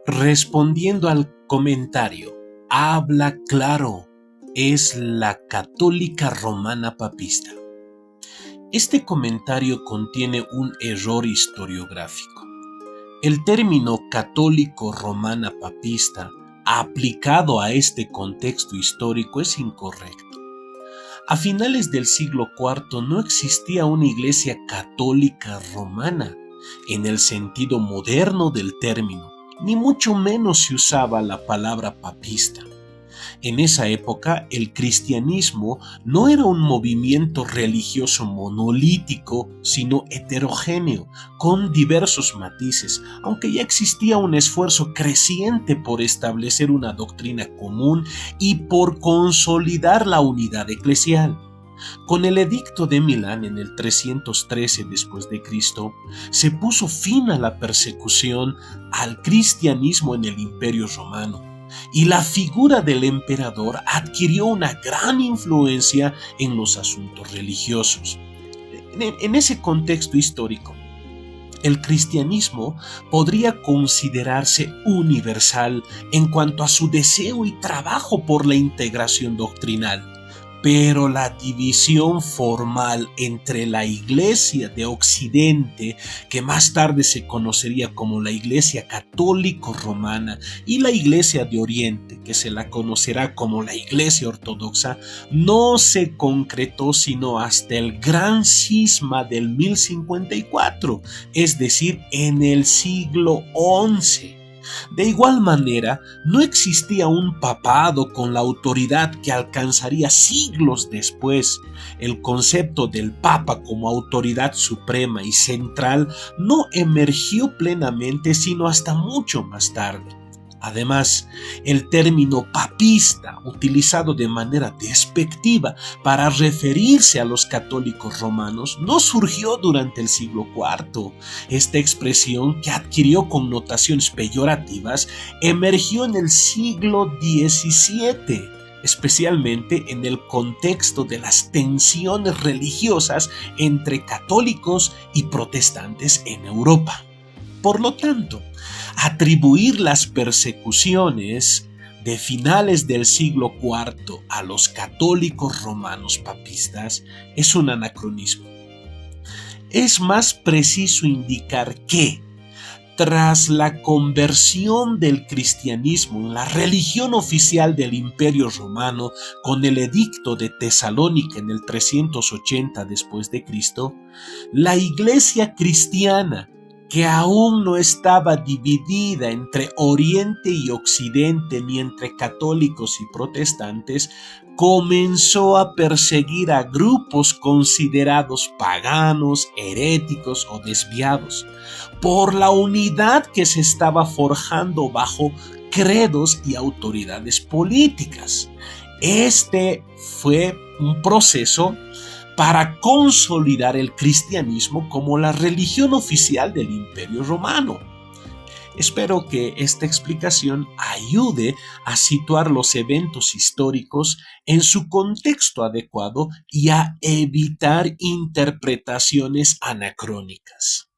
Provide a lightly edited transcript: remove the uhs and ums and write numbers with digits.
Respondiendo al comentario, habla claro, es la católica romana papista. Este comentario contiene un error historiográfico. El término católico romana papista aplicado a este contexto histórico es incorrecto. A finales del siglo IV no existía una iglesia católica romana en el sentido moderno del término, ni mucho menos se usaba la palabra papista. En esa época, el cristianismo no era un movimiento religioso monolítico, sino heterogéneo, con diversos matices, aunque ya existía un esfuerzo creciente por establecer una doctrina común y por consolidar la unidad eclesial. Con el edicto de Milán en el 313 después de Cristo, se puso fin a la persecución al cristianismo en el Imperio Romano, y la figura del emperador adquirió una gran influencia en los asuntos religiosos. En ese contexto histórico, el cristianismo podría considerarse universal en cuanto a su deseo y trabajo por la integración doctrinal. Pero la división formal entre la Iglesia de Occidente, que más tarde se conocería como la Iglesia católico-romana, y la Iglesia de Oriente, que se la conocerá como la Iglesia ortodoxa, no se concretó sino hasta el gran cisma del 1054, es decir, en el siglo XI. De igual manera, no existía un papado con la autoridad que alcanzaría siglos después. El concepto del papa como autoridad suprema y central no emergió plenamente sino hasta mucho más tarde. Además, el término papista, utilizado de manera despectiva para referirse a los católicos romanos, no surgió durante el siglo IV. Esta expresión, que adquirió connotaciones peyorativas, emergió en el siglo XVII, especialmente en el contexto de las tensiones religiosas entre católicos y protestantes en Europa. Por lo tanto, atribuir las persecuciones de finales del siglo IV a los católicos romanos papistas es un anacronismo. Es más preciso indicar que, tras la conversión del cristianismo en la religión oficial del Imperio Romano con el edicto de Tesalónica en el 380 después de Cristo, la Iglesia cristiana, que aún no estaba dividida entre Oriente y Occidente ni entre católicos y protestantes, comenzó a perseguir a grupos considerados paganos, heréticos o desviados, por la unidad que se estaba forjando bajo credos y autoridades políticas. Este fue un proceso para consolidar el cristianismo como la religión oficial del Imperio Romano. Espero que esta explicación ayude a situar los eventos históricos en su contexto adecuado y a evitar interpretaciones anacrónicas.